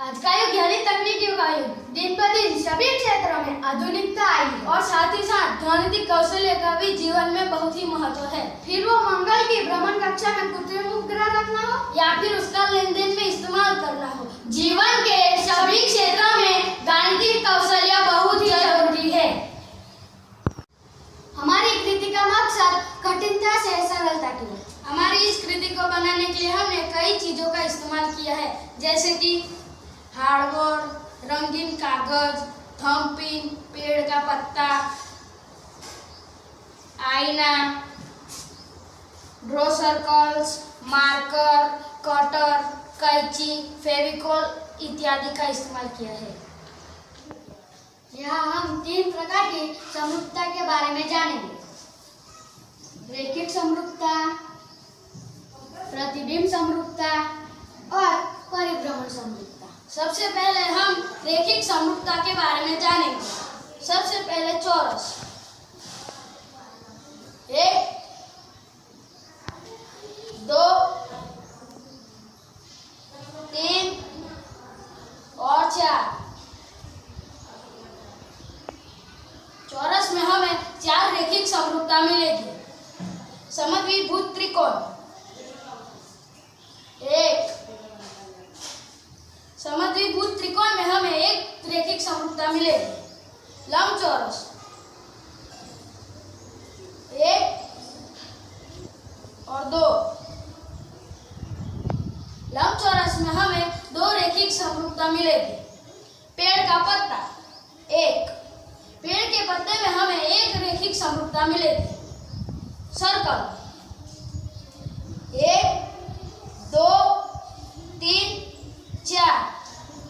आज का युग यानी तकनीकियों का युग। दिन पर दिन सभी क्षेत्रों में आधुनिकता आई है और साथ ही साथ ध्वनिक कौशल्य का भी जीवन में बहुत ही महत्व है। फिर वो मंगल की भ्रमण कक्षा में कृत्रिम उपग्रह रखना हो या फिर उसका लेन देन में इस्तेमाल करना हो, जीवन के सभी क्षेत्रों में गणितीय कौशल्य बहुत ही जरूरी है। हमारी कृति का मकसद कठिनता से सरलता की है। हमारी इस कृति को बनाने के लिए हमने कई चीजों का इस्तेमाल किया है, जैसे कि हार्डबोर्ड, रंगीन कागज, थंबपिन, पेड़ का पत्ता, आईना, ड्रॉ सर्कल्स, मार्कर, कटर, कैंची, फेविकोल इत्यादि का इस्तेमाल किया है। यहाँ हम 3 प्रकार की समरूपता के बारे में जानेंगे। रैखिक समरूपता, प्रतिबिंब समरूपता और परिभ्रमण समरूपता। सबसे पहले हम रैखिक समरूपता के बारे में जानेंगे। सबसे पहले चौरस, 1, 2, 3 और 4। चौरस में हमें 4 रैखिक समरूपता मिलेगी। समद्विभुज त्रिकोण, 1। समद्विभुज त्रिकोण में हमें 1 रैखिक समरूपता मिलेगी। लंबचौरस, 1 और 2। लंबचौरस में हमें 2 रैखिक समरूपता मिलेगी। पेड़ का पत्ता, 1। पेड़ के पत्ते में हमें 1 रैखिक समरूपता मिलेगी। सर्कल, 1, 2, 3, 4।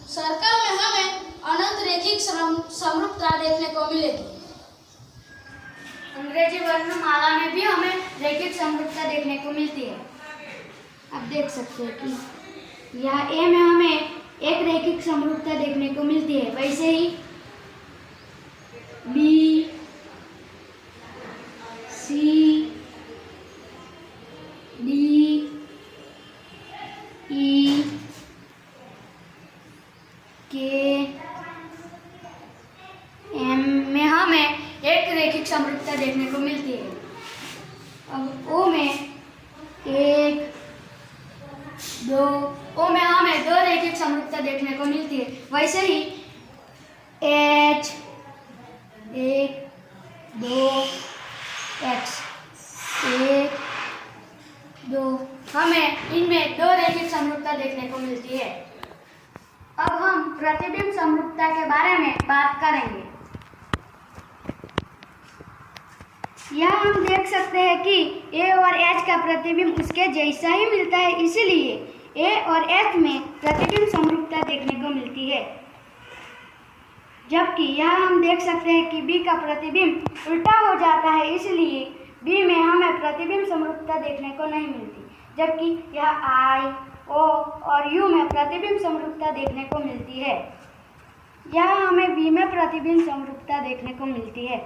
सर्कल में हमें अनंत रैखिक समरूपता देखने को मिलेगी। अंग्रेजी वर्णमाला में भी हमें रैखिक समरूपता देखने को मिलती है। आप देख सकते हैं कि यहाँ ए में हमें 1 रैखिक समरूपता देखने को मिलती है। वैसे ही बी, सी, डी, ई, के, एम में हमें 1 रैखिक समरूपता देखने को मिलती है। अब ओ में 1, 2, ओ में हमें 2 रैखिक समरूपता देखने को मिलती है। वैसे ही एच, 1, 2, एक्स, 1, 2, हमें इनमें 2 रैखिक समरूपता देखने को मिलती है। अब हम प्रतिबिंब समरूपता के बारे में बात करेंगे। यहाँ हम देख सकते हैं कि ए और एच का प्रतिबिंब उसके जैसा ही मिलता है, इसीलिए ए और एच में प्रतिबिंब समरूपता देखने को मिलती है। जबकि यहाँ हम देख सकते हैं कि बी का प्रतिबिंब उल्टा हो जाता है, इसलिए बी में हमें प्रतिबिंब समरूपता देखने को नहीं मिलती। जबकि यह आई, ओ और यू में प्रतिबिंब समरूपता देखने को मिलती है। यहाँ हमें बी में प्रतिबिंब समरूपता देखने को मिलती है।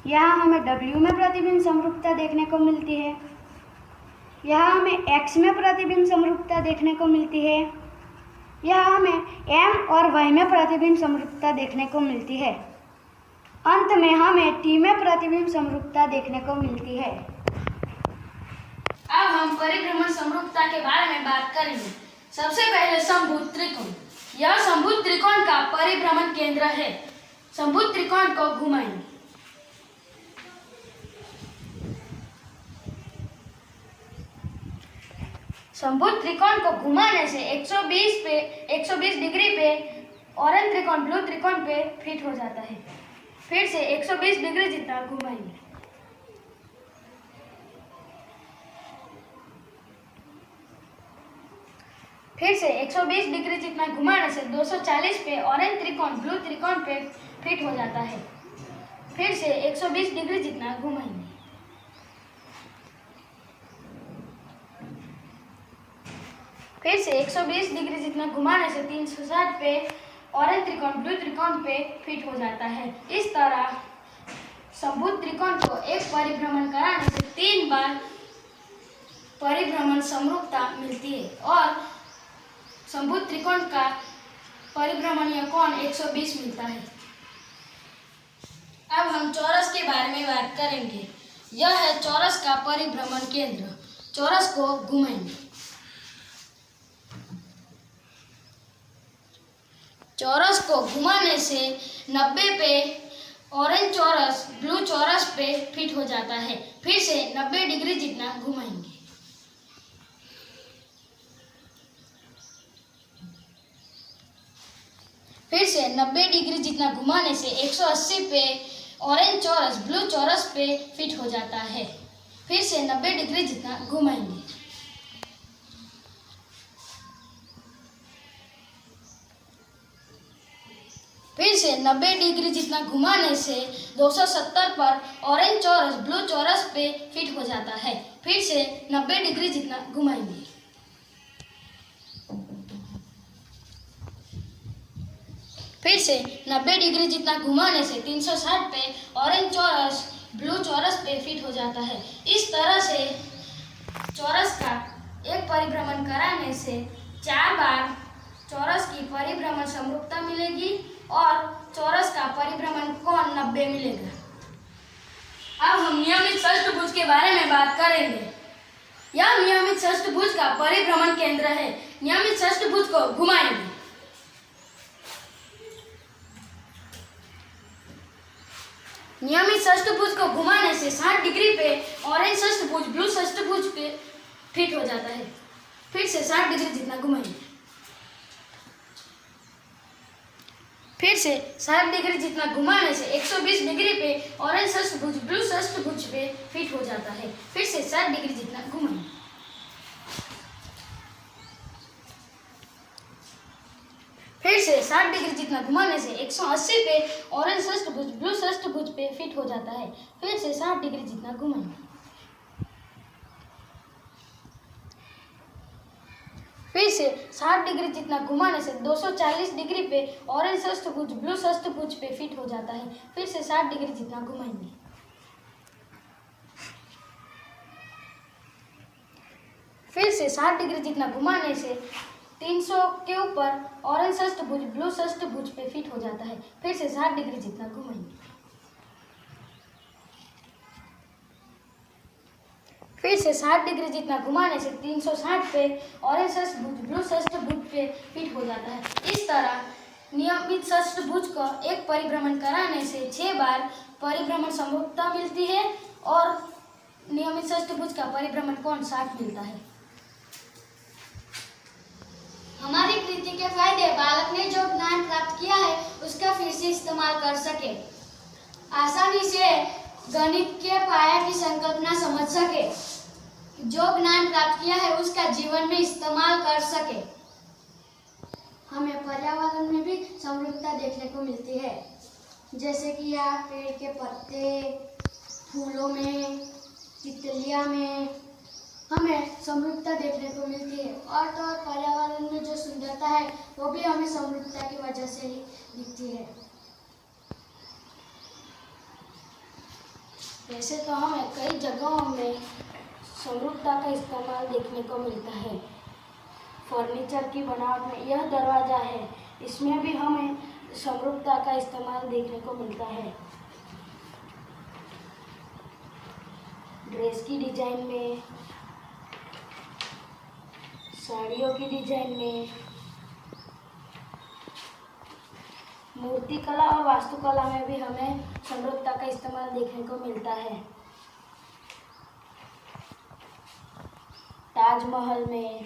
यहाँ हमें डब्ल्यू में प्रतिबिंब समरूपता देखने को मिलती है। यहाँ हमें एक्स में प्रतिबिंब समरूपता देखने को मिलती है। यहाँ हमें एम और वाई में प्रतिबिंब समरूपता देखने को मिलती है। अंत में हमें टी में प्रतिबिंब समरूपता देखने को मिलती है। अब हम परिभ्रमण समरूपता के बारे में बात करेंगे। सबसे पहले समभुज त्रिकोण। यह समभुज त्रिकोण का परिभ्रमण केंद्र है। समभुज त्रिकोण को घुमाएंगे। समभुज त्रिकोण को घुमाने से 120 डिग्री पे ऑरेंज त्रिकोण ब्लू त्रिकोण पे फिट हो जाता है। फिर से 120 डिग्री जितना घुमाएंगे। फिर से 120 डिग्री जितना घुमाने से 240 पे ऑरेंज त्रिकोण ब्लू त्रिकोण पे फिट हो जाता है। फिर से 120 डिग्री जितना घुमाएंगे। फिर से 120 डिग्री जितना घुमाने से 360 पे ऑरेंज त्रिकोण ब्लू त्रिकोण पे फिट हो जाता है। इस तरह समभुज त्रिकोण को एक परिभ्रमण कराने से 3 बार परिभ्रमण समरूपता मिलती है और समभुज त्रिकोण का परिभ्रमणीय कोण 120 मिलता है। अब हम चौरस के बारे में बात करेंगे। यह है चौरस का परिभ्रमण केंद्र। चौरस को घुमाएंगे। चौरस को घुमाने से 90 पे ऑरेंज चौरस ब्लू चौरस पे फिट हो जाता है। फिर से 90 डिग्री जितना घुमाएंगे। फिर से 90 डिग्री जितना घुमाने से 180 पे ऑरेंज चौरस ब्लू चौरस पे फिट हो जाता है। फिर से 90 डिग्री जितना घुमाएंगे। फिर से 90 डिग्री जितना घुमाने से 270 पर ऑरेंज चौरस ब्लू चौरस पे फिट हो जाता है। फिर से 90 डिग्री जितना घुमाएंगे। फिर से 90 डिग्री जितना घुमाने से 360 पे ऑरेंज चौरस ब्लू चौरस पे फिट हो जाता है। इस तरह से चौरस का एक परिभ्रमण कराने से 4 बार चौरस की परिभ्रमण समरूपता मिलेगी और चौरस का परिभ्रमण कोण 90 मिलेगा। अब हम नियमित षष्ठभुज के बारे में बात करेंगे। यह नियमित षष्ठभुज का परिभ्रमण केंद्र है। नियमित षष्ठभुज को घुमाएंगे। नियमित षष्ठभुज को घुमाने से 60 डिग्री पे ऑरेंज षष्ठभुज ब्लू षष्ठभुज पे फिट हो जाता है। फिर से 60 डिग्री जितना घुमाएंगे। फिर से 60 डिग्री जितना घुमाने से 120 डिग्री पे ऑरेंज षष्ठभुज ब्लू षष्ठभुज पे फिट हो जाता है। फिर से 60 डिग्री जितना घुमाएंगे। फिर से 60 डिग्री जितना घुमाने से 180 पे ऑरेंज षष्ठभुज ब्लू षष्ठभुज पे फिट हो जाता है। फिर से 60 डिग्री जितना घुमाएंगे। फिर से 60 डिग्री जितना घुमाने से 240 डिग्री पे ऑरेंज षष्ठभुज ब्लू षष्ठभुज पे फिट हो जाता है। फिर से 60 डिग्री जितना घुमाएंगे। फिर से 60 डिग्री जितना घुमाने से 300 के ऊपर ऑरेंज षष्ठभुज ब्लू षष्ठभुज पे फिट हो जाता है। फिर से 60 डिग्री जितना घुमाएंगे। फिर से 60 डिग्री जितना घुमाने से 360 पे ऑरेंज षष्ठभुज ब्लू षष्ठभुज पे फिट हो जाता है। इस तरह नियमित षष्ठभुज का एक परिभ्रमण कराने से 6 बार परिभ्रमण समरूपता मिलती है और नियमित षष्ठभुज का परिभ्रमण कोण 60 मिलता है। हमारी कृति के फायदे: बालक ने जो ज्ञान प्राप्त किया है उसका फिर से इस्तेमाल कर सके, आसानी से गणित के पाया की संकल्पना समझ सके, जो ज्ञान प्राप्त किया है उसका जीवन में इस्तेमाल कर सके। हमें पर्यावरण में भी समरूपता देखने को मिलती है, जैसे कि यहाँ पेड़ के पत्ते, फूलों में, तितलियाँ में हमें समरूपता देखने को मिलती है। और तो और पर्यावरण में जो सुंदरता है वो भी हमें समरूपता की वजह से ही दिखती है। वैसे तो हमें कई जगहों में समरूपता का इस्तेमाल देखने को मिलता है। फर्नीचर की बनावट में यह दरवाज़ा है, इसमें भी हमें समरूपता का इस्तेमाल देखने को मिलता है। ड्रेस की डिजाइन में, साड़ियों की डिजाइन में, मूर्ति कला और वास्तुकला में भी हमें समरूपता का इस्तेमाल देखने को मिलता है। ताजमहल में,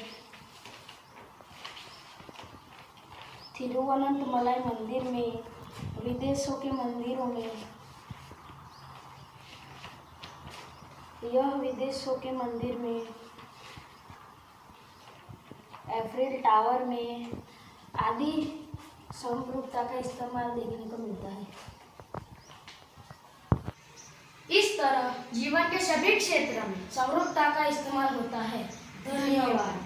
तिरुवनंतमलाई मंदिर में, विदेशों के मंदिरों में, यह विदेशों के मंदिर में, एफिल टावर में आदि समरूपता का इस्तेमाल देखने को मिलता है। इस तरह जीवन के सभी क्षेत्र में समरूपता का इस्तेमाल होता है। धन्यवाद।